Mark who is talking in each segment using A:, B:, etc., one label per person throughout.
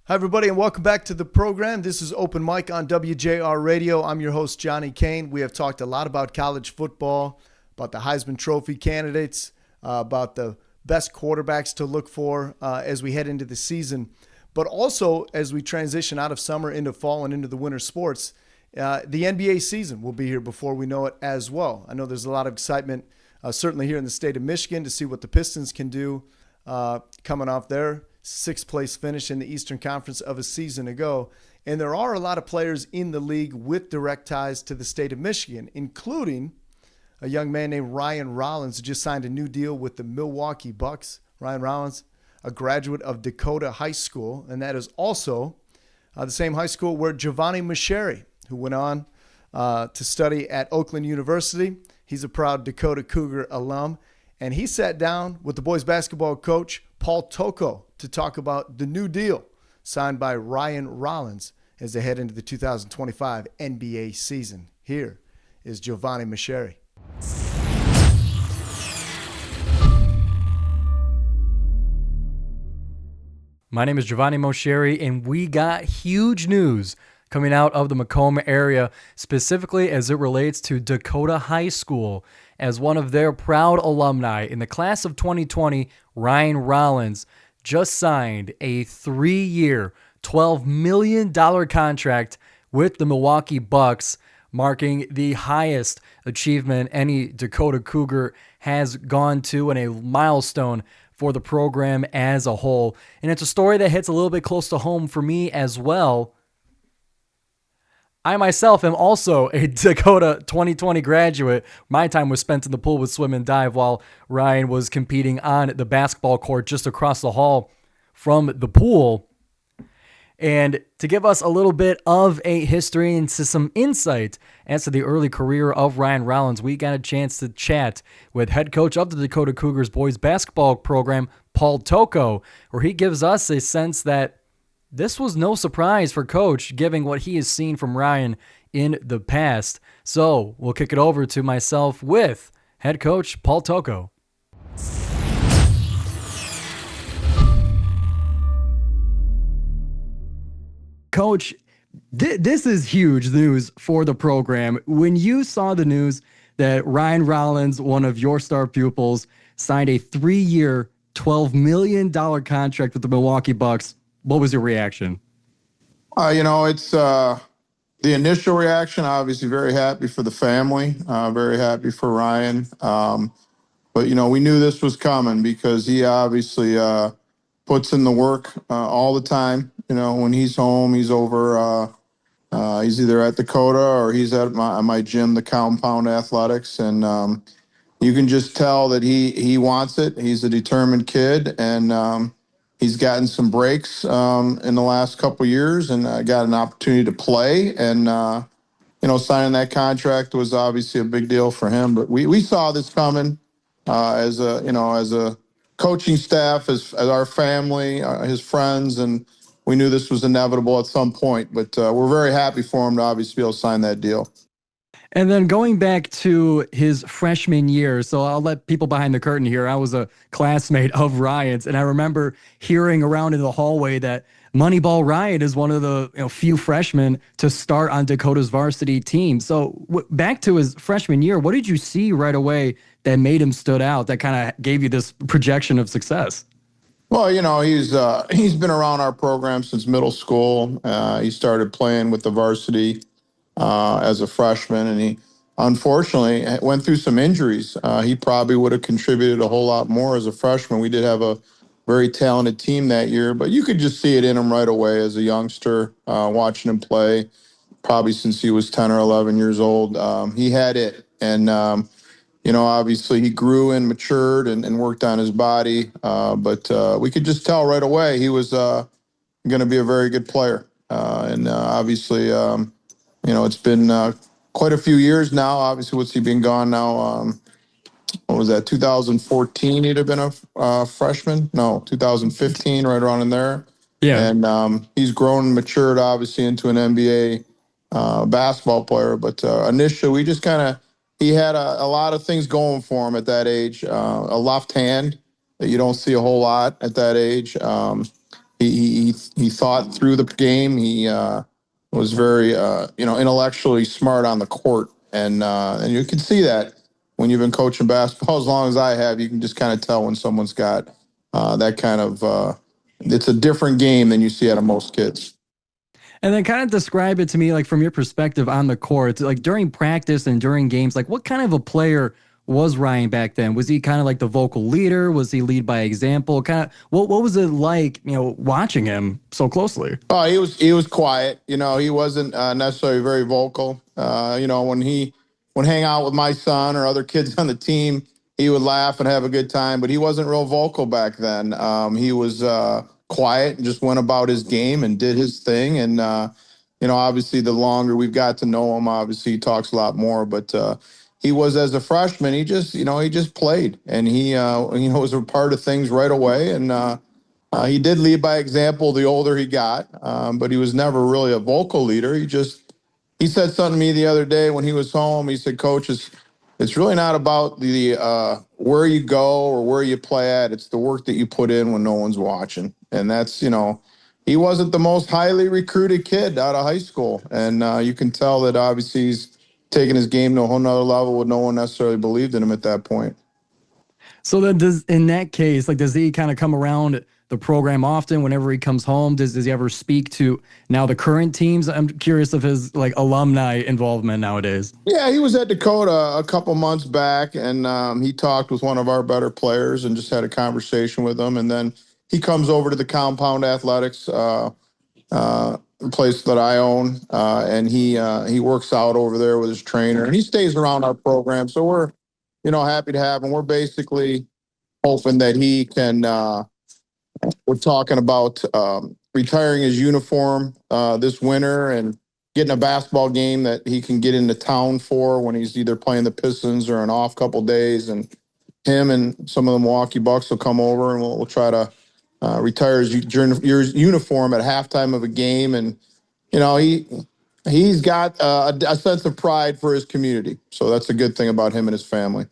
A: Hi, everybody, and welcome back to the program. This is Open Mic on WJR Radio. I'm your host, Johnny Kane. We have talked a lot about college football, about the Heisman Trophy candidates, about the best quarterbacks to look for as we head into the season, but also as we transition out of summer into fall and into the winter sports. The NBA season will be here before we know it as well. I know there's a lot of excitement, certainly here in the state of Michigan, to see what the Pistons can do coming off their sixth-place finish in the Eastern Conference of a season ago. And there are a lot of players in the league with direct ties to the state of Michigan, including a young man named Ryan Rollins, who just signed a new deal with the Milwaukee Bucks. Ryan Rollins, a graduate of Dakota High School, and that is also the same high school where Giovanni Cherri, who went on to study at Oakland University. He's a proud Dakota Cougar alum, and he sat down with the boys basketball coach, Paul Tocco, to talk about the new deal signed by Ryan Rollins as they head into the 2025 NBA season. Here is Giovanni Cherri.
B: My name is Giovanni Cherri, and we got huge news coming out of the Macomb area, specifically as it relates to Dakota High School. As one of their proud alumni in the class of 2020, Ryan Rollins just signed a 3-year, $12 million contract with the Milwaukee Bucks, marking the highest achievement any Dakota Cougar has gone to and a milestone for the program as a whole. And it's a story that hits a little bit close to home for me as well. I myself am also a Dakota 2020 graduate. My time was spent in the pool with swim and dive while Ryan was competing on the basketball court just across the hall from the pool. And to give us a little bit of a history and some insight as to the early career of Ryan Rollins, we got a chance to chat with head coach of the Dakota Cougars boys basketball program, Paul Tocco, where he gives us a sense that this was no surprise for Coach, given what he has seen from Ryan in the past. So we'll kick it over to myself with head coach Paul Tocco. Coach, this is huge news for the program. When you saw the news that Ryan Rollins, one of your star pupils, signed a 3-year, $12 million contract with the Milwaukee Bucks, what was your reaction?
C: It's the initial reaction, obviously very happy for the family, very happy for Ryan. But we knew this was coming because he obviously puts in the work all the time. When he's home, he's over, he's either at Dakota or he's at my gym, the Compound Athletics. And you can just tell that he wants it. He's a determined kid, and he's gotten some breaks in the last couple of years and got an opportunity to play. And, signing that contract was obviously a big deal for him. But we saw this coming as a coaching staff, as our family, his friends, and we knew this was inevitable at some point. But we're very happy for him to obviously be able to sign that deal.
B: And then going back to his freshman year, so I'll let people behind the curtain here. I was a classmate of Ryan's, and I remember hearing around in the hallway that Moneyball Ryan is one of the few freshmen to start on Dakota's varsity team. So back to his freshman year, what did you see right away that made him stood out, that kind of gave you this projection of success?
C: Well, he's been around our program since middle school. He started playing with the varsity as a freshman, and he unfortunately went through some injuries. He probably would have contributed a whole lot more as a freshman. We did have a very talented team that year, but you could just see it in him right away as a youngster, watching him play, probably since he was 10 or 11 years old. He had it, and obviously he grew and matured and worked on his body, but we could just tell right away he was going to be a very good player. And obviously, it's been quite a few years now. Obviously, what's he been gone now? What was that, 2014 he'd have been a freshman? No, 2015, right around in there.
B: Yeah.
C: And he's grown and matured, obviously, into an NBA basketball player. But initially, we just he had a lot of things going for him at that age. A left hand that you don't see a whole lot at that age. He he thought through the game. He was very intellectually smart on the court, and you can see that when you've been coaching basketball as long as I have. You can just kind of tell when someone's got that kind of. It's a different game than you see out of most kids.
B: And then kind of describe it to me, like from your perspective on the court, like during practice and during games, like what kind of a player was Ryan back then? Was he kind of like the vocal leader? Was he lead by example? Kind of what was it like, watching him so closely?
C: Oh, he was quiet. He wasn't necessarily very vocal. When hang out with my son or other kids on the team, he would laugh and have a good time. But he wasn't real vocal back then. He was quiet and just went about his game and did his thing. And obviously, the longer we've got to know him, obviously he talks a lot more. But he was, as a freshman, he just played, and he was a part of things right away. And he did lead by example the older he got, but he was never really a vocal leader. He said something to me the other day when he was home. He said, "Coach, it's really not about the where you go or where you play at. It's the work that you put in when no one's watching." And that's, he wasn't the most highly recruited kid out of high school. And you can tell that obviously he's taking his game to a whole nother level when no one necessarily believed in him at that point.
B: So then in that case, like, does he kind of come around the program often whenever he comes home? Does he ever speak to now the current teams? I'm curious of his like alumni involvement nowadays.
C: Yeah, he was at Dakota a couple months back, and he talked with one of our better players and just had a conversation with him. And then he comes over to the Compound Athletics place that I own, and he works out over there with his trainer, and he stays around our program. So we're happy to have him. We're basically hoping that he can. We're talking about retiring his uniform this winter and getting a basketball game that he can get into town for when he's either playing the Pistons or an off couple days. And him and some of the Milwaukee Bucks will come over, and we'll try to retire his uniform at halftime of a game. And he's got a sense of pride for his community, so that's a good thing about him and his family.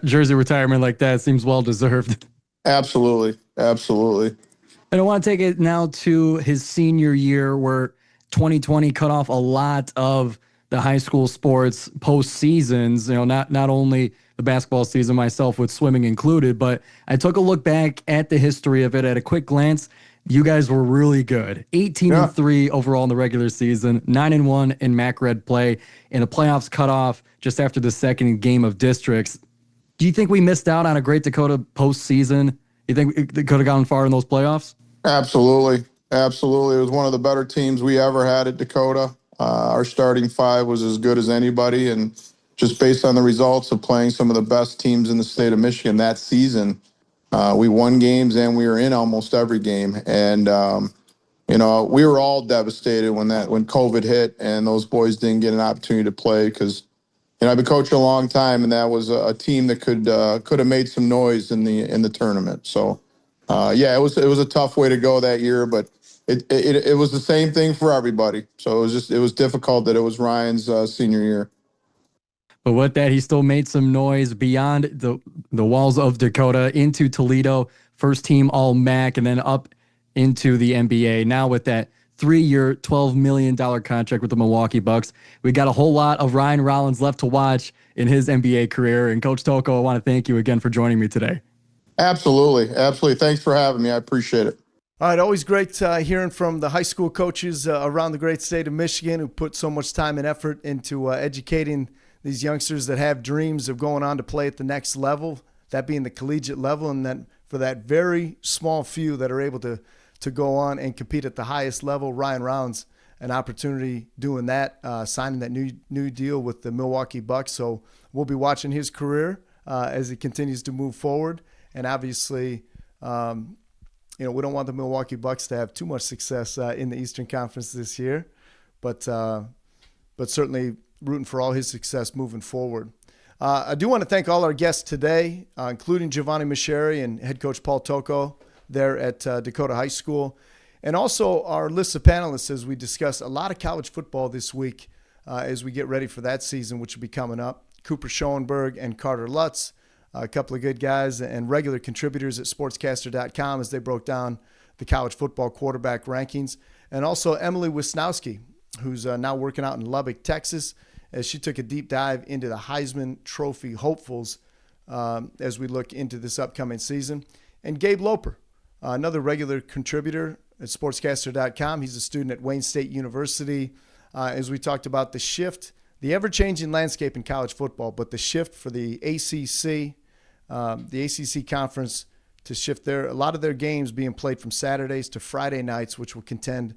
B: Jersey retirement like that seems well deserved.
C: Absolutely.
B: And I want to take it now to his senior year, where 2020 cut off a lot of the high school sports postseasons. Not only the basketball season, myself with swimming included, but I took a look back at the history of it at a quick glance. You guys were really good. 18-3 overall in the regular season, 9-1 in MAC Red play, and the playoffs cut off just after the second game of districts. Do you think we missed out on a great Dakota postseason? You think it could have gone far in those playoffs?
C: Absolutely. It was one of the better teams we ever had at Dakota. Our starting five was as good as anybody, and just based on the results of playing some of the best teams in the state of Michigan that season, we won games and we were in almost every game. And we were all devastated when COVID hit and those boys didn't get an opportunity to play, because I've been coaching a long time, and that was a team that could have made some noise in the tournament. So, it was a tough way to go that year, but it was the same thing for everybody. So it was difficult that it was Ryan's senior year.
B: But with that, he still made some noise beyond the walls of Dakota into Toledo, first team All MAC, and then up into the NBA. Now with that 3-year, $12 million contract with the Milwaukee Bucks, we got a whole lot of Ryan Rollins left to watch in his NBA career. And Coach Toko, I want to thank you again for joining me today.
C: Absolutely. Thanks for having me. I appreciate it.
A: All right, always great hearing from the high school coaches around the great state of Michigan who put so much time and effort into educating these youngsters that have dreams of going on to play at the next level, that being the collegiate level, and then for that very small few that are able to go on and compete at the highest level. Ryan Rollins, an opportunity doing that, signing that new deal with the Milwaukee Bucks. So we'll be watching his career as he continues to move forward. And obviously, we don't want the Milwaukee Bucks to have too much success in the Eastern Conference this year, but certainly rooting for all his success moving forward. I do want to thank all our guests today, including Giovanni Cherri and head coach Paul Tocco there at Dakota High School, and also our list of panelists as we discuss a lot of college football this week as we get ready for that season, which will be coming up. Cooper Schoenberg and Carter Lutz, a couple of good guys and regular contributors at sportscaster.com as they broke down the college football quarterback rankings. And also Emily Wisnowski, who's now working out in Lubbock, Texas, as she took a deep dive into the Heisman Trophy hopefuls as we look into this upcoming season. And Gabe Loper, another regular contributor at SportsCaster.com. He's a student at Wayne State University. As we talked about the shift, the ever-changing landscape in college football, but the shift for the ACC conference to shift a lot of their games being played from Saturdays to Friday nights, which will contend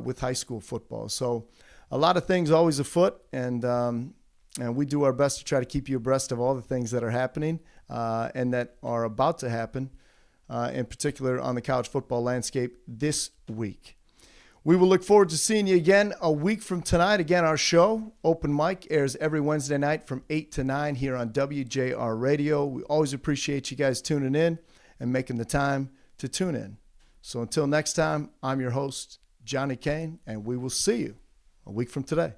A: with high school football. So a lot of things always afoot, and we do our best to try to keep you abreast of all the things that are happening and that are about to happen, in particular on the college football landscape this week. We will look forward to seeing you again a week from tonight. Again, our show, Open Mic, airs every Wednesday night from 8 to 9 here on WJR Radio. We always appreciate you guys tuning in and making the time to tune in. So until next time, I'm your host, Johnny Kane, and we will see you a week from today.